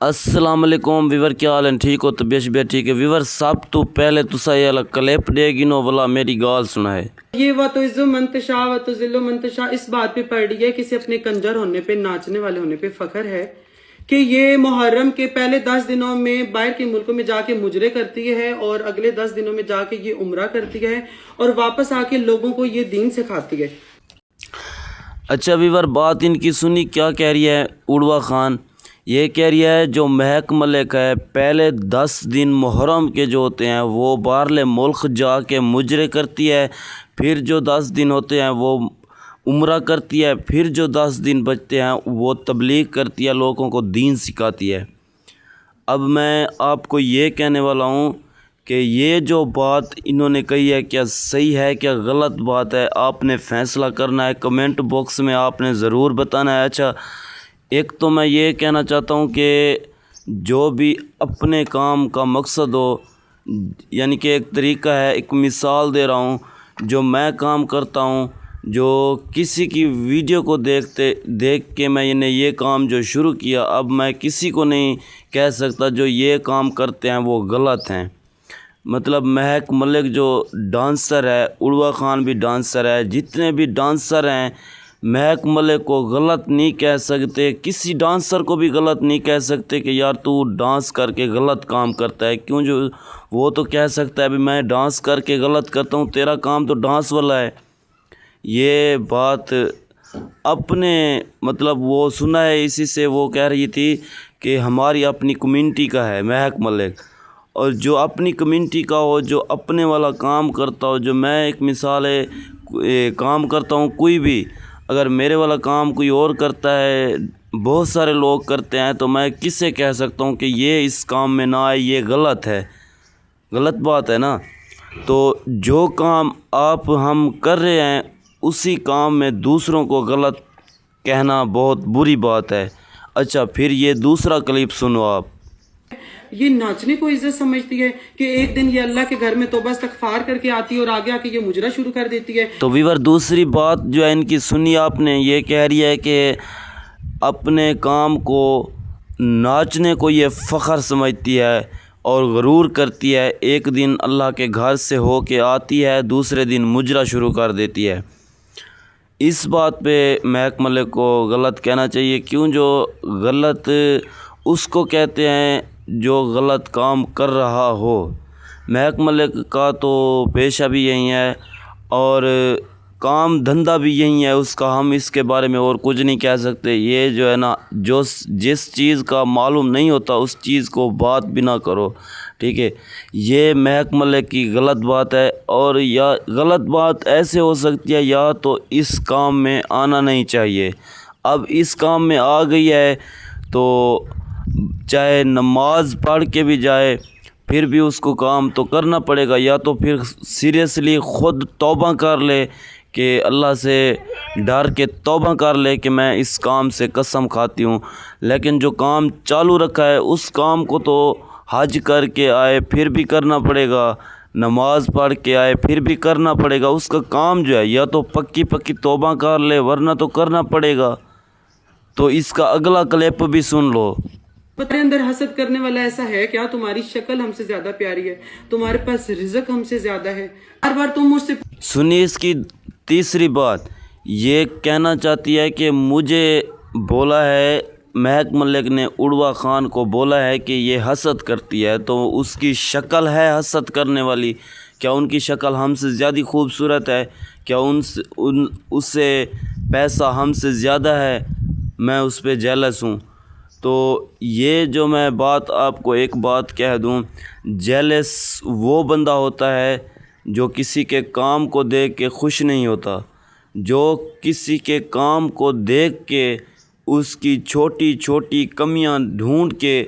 अस्सलाम वालेकुम वीवर, क्या हाल है? ठीक हो? तबीयत शबीयत ठीक है? वीवर सब तो पहले तुसा ये वाला क्लिप दे गिनो वाला मेरी गाल सुना है। ये व तो इज़्ज़ो मंतशा व तो ज़िल्लो मंतशा इस बात पे पड़ रही है कि इसे अपने कंजर होने पे, नाचने वाले होने पे फख्र है कि ये मुहर्रम के पहले 10 दिनों में बाहर के मुल्कों में जाके मुजरे करती है और अगले 10 दिनों में जाके ये उम्रा करती है और वापस आके लोगों को ये दीन सिखाती है। अच्छा वीवर, बात इनकी सुनी, क्या कह रही है उड़वा खान? ये कह रही है जो महक मलिक है पहले 10 दिन मुहर्रम के जो होते हैं वो बाहरले मुल्क जाके मुजरे करती है, फिर जो 10 दिन होते हैं वो उम्रा करती है, फिर जो 10 दिन बचते हैं वो तबलीग करती है, लोगों को दीन सिखाती है। अब मैं आपको ये कहने वाला हूँ कि ये जो बात इन्होंने कही है क्या सही है क्या गलत बात है, आपने फ़ैसला करना है। कमेंट बॉक्स में आपने ज़रूर बताना है। अच्छा, एक तो मैं ये कहना चाहता हूँ कि जो भी अपने काम का मकसद हो, यानी कि एक तरीका है, एक मिसाल दे रहा हूँ, जो मैं काम करता हूँ, जो किसी की वीडियो को देख के मैंने ये काम जो शुरू किया, अब मैं किसी को नहीं कह सकता जो ये काम करते हैं वो गलत हैं। मतलब महक मलिक जो डांसर है, उड़वा खान भी डांसर है, जितने भी डांसर हैं महक मलिक को गलत नहीं कह सकते, किसी डांसर को भी गलत नहीं कह सकते कि यार तू डांस करके गलत काम करता है। क्यों? जो वो तो कह सकता है भी मैं डांस करके गलत करता हूँ, तेरा काम तो डांस वाला है। ये बात अपने मतलब वो सुना है, इसी से वो कह रही थी कि हमारी अपनी कम्युनिटी का है महक मलिक, और जो अपनी कम्युनिटी का हो, जो अपने वाला काम करता हो, जो मैं एक मिसाल है काम करता हूँ, कोई भी अगर मेरे वाला काम कोई और करता है, बहुत सारे लोग करते हैं, तो मैं किससे कह सकता हूँ कि ये इस काम में ना आए, ये गलत है? गलत बात है ना। तो जो काम आप हम कर रहे हैं उसी काम में दूसरों को गलत कहना बहुत बुरी बात है। अच्छा, फिर ये दूसरा क्लिप सुनो आप। ये नाचने को इज्जत समझती है कि एक दिन ये अल्लाह के घर में तौबा इस्तगफार करके आती है और आगे आके ये मुजरा शुरू कर देती है। तो वीवर, दूसरी बात जो है इनकी सुनी आपने, ये कह रही है कि अपने काम को नाचने को ये फ़ख्र समझती है और गरूर करती है। एक दिन अल्लाह के घर से हो के आती है, दूसरे दिन मुजरा शुरू कर देती है। इस बात पे महक मलिक को गलत कहना चाहिए। क्यों? जो गलत उसको कहते हैं जो गलत काम कर रहा हो। महक मलिक का तो पेशा भी यही है और काम धंधा भी यही है उसका, हम इसके बारे में और कुछ नहीं कह सकते। ये जो है ना, जो जिस चीज़ का मालूम नहीं होता उस चीज़ को बात भी ना करो, ठीक है। ये महक मलिक की गलत बात है, और या गलत बात ऐसे हो सकती है या तो इस काम में आना नहीं चाहिए। अब इस काम में आ गई है तो चाहे नमाज पढ़ के भी जाए फिर भी उसको काम तो करना पड़ेगा, या तो फिर सीरियसली ख़ुद तौबा कर ले कि अल्लाह से डर के तौबा कर ले कि मैं इस काम से कसम खाती हूँ। लेकिन जो काम चालू रखा है उस काम को तो हज करके आए फिर भी करना पड़ेगा, नमाज पढ़ के आए फिर भी करना पड़ेगा। उसका काम जो है या तो पक्की पक्की तौबा कर ले वरना तो करना पड़ेगा। तो इसका अगला क्लिप भी सुन लो। तुम्हारे अंदर हसद करने वाला ऐसा है क्या? तुम्हारी शक्ल हमसे ज्यादा प्यारी है, तुम्हारे पास रिज़्क हमसे ज्यादा है, हर बार तुम मुझसे। सुनिए इसकी तीसरी बात, ये कहना चाहती है कि मुझे बोला है, महक मलिक ने उड़वा खान को बोला है कि ये हसद करती है, तो उसकी शक्ल है हसद करने वाली? क्या उनकी शक्ल हमसे ज़्यादा खूबसूरत है? क्या उससे पैसा हमसे ज़्यादा है? मैं उस पर जेलस हूँ। तो ये जो मैं बात आपको एक बात कह दूँ, जेलस वो बंदा होता है जो किसी के काम को देख के खुश नहीं होता, जो किसी के काम को देख के उसकी छोटी छोटी कमियां ढूंढ के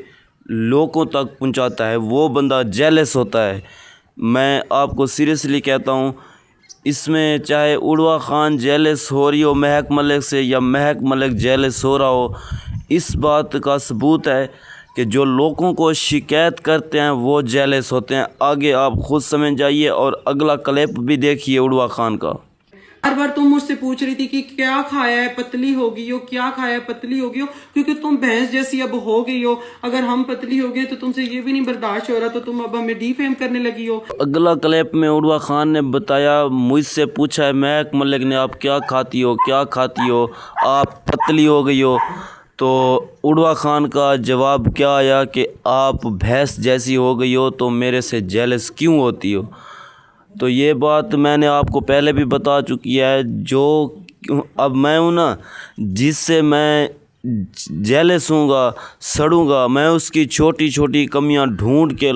लोगों तक पहुंचाता है, वो बंदा जेलस होता है। मैं आपको सीरियसली कहता हूँ, इसमें चाहे उड़वा खान जेलस हो रही हो महक मलिक से या महक मलिक जेलस हो रहा हो, इस बात का सबूत है कि जो लोगों को शिकायत करते हैं वो जेलस होते हैं। आगे आप खुद समझ जाइए और अगला क्लिप भी देखिए उड़वा खान का। बार बार तुम मुझसे पूछ रही थी कि क्या खाया है पतली हो गई हो, क्या खाया है पतली हो गई हो, क्योंकि तुम भैंस जैसी अब हो गई हो। अगर हम पतली हो गए तो तुमसे ये भी नहीं बर्दाश्त हो रहा, तो तुम अब हमें डिफेम करने लगी हो। अगला क्लिप में उड़वा खान ने बताया, मुझसे पूछा है महक मलिक ने, आप क्या खाती हो, क्या खाती हो, आप पतली हो गई हो। तो उड़वा खान का जवाब क्या आया कि आप भैंस जैसी हो गई हो तो मेरे से जेलस क्यों होती हो। तो ये बात मैंने आपको पहले भी बता चुकी है। जो अब मैं हूँ ना, जिससे मैं जेलस हूँगा, सड़ूँगा, मैं उसकी छोटी छोटी कमियाँ ढूंढ के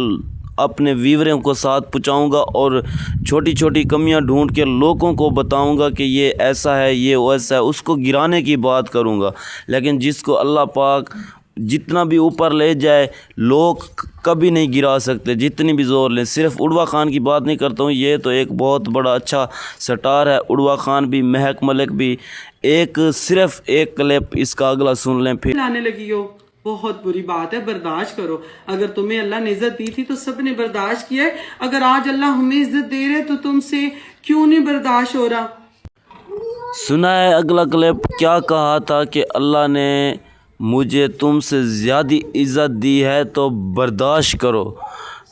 अपने व्यूअरों को साथ पहुँचाऊँगा और छोटी छोटी कमियाँ ढूंढ के लोगों को बताऊँगा कि ये ऐसा है, ये वैसा है, उसको गिराने की बात करूँगा। लेकिन जिसको अल्लाह पाक जितना भी ऊपर ले जाए, लोग कभी नहीं गिरा सकते, जितनी भी ज़ोर लें। सिर्फ उड़वा खान की बात नहीं करता हूँ, ये तो एक बहुत बड़ा अच्छा स्टार है, उड़वा खान भी, महक मलिक भी। सिर्फ एक क्लिप इसका अगला सुन लें फिर। लाने लगी हो, बहुत बुरी बात है, बर्दाश्त करो। अगर तुम्हें अल्लाह ने इज्जत दी थी तो सब ने बर्दाश्त किया है। अगर आज अल्लाह हमें इज्जत दे रहे तो तुमसे क्यों नहीं बर्दाश्त हो रहा। सुना है अगला क्लिप, क्या कहा था कि अल्लाह ने मुझे तुमसे ज़्यादा इज़्ज़त दी है तो बर्दाश्त करो।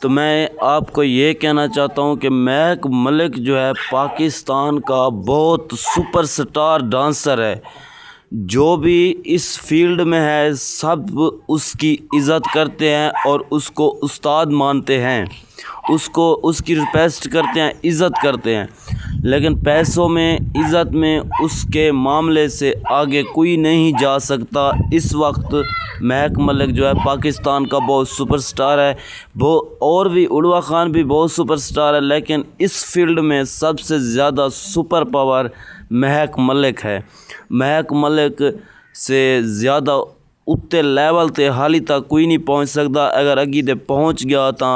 तो मैं आपको ये कहना चाहता हूँ कि महक मलिक जो है पाकिस्तान का बहुत सुपरस्टार डांसर है। जो भी इस फील्ड में है सब उसकी इज़्ज़त करते हैं और उसको उस्ताद मानते हैं, उसको उसकी रिस्पेक्ट करते हैं, इज़्ज़त करते हैं। लेकिन पैसों में, इज़्ज़त में उसके मामले से आगे कोई नहीं जा सकता। इस वक्त महक मलिक जो है पाकिस्तान का बहुत सुपरस्टार है। वो और भी उड़वा खान भी बहुत सुपरस्टार है, लेकिन इस फील्ड में सबसे ज़्यादा सुपर पावर महक मलिक है। महक मलिक से ज़्यादा उत्ते लेवल ते हाली तक कोई नहीं पहुँच सकता। अगर अगी दे पहुँच गया तो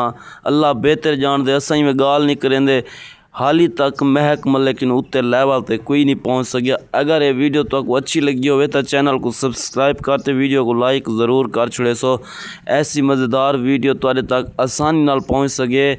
अल्लाह बेहतर जान दे, असां में गाल नहीं करेंदे। हाली तक महक मलिक ने उत्ते लेवल ते कोई नहीं पहुँच सकिया। अगर ये वीडियो तो अच्छी लगी हो तो चैनल को सब्सक्राइब करते, वीडियो को लाइक ज़रूर कर छड़े सो ऐसी मज़ेदार वीडियो तुहाडे तक आसानी नाल पहुँच सके।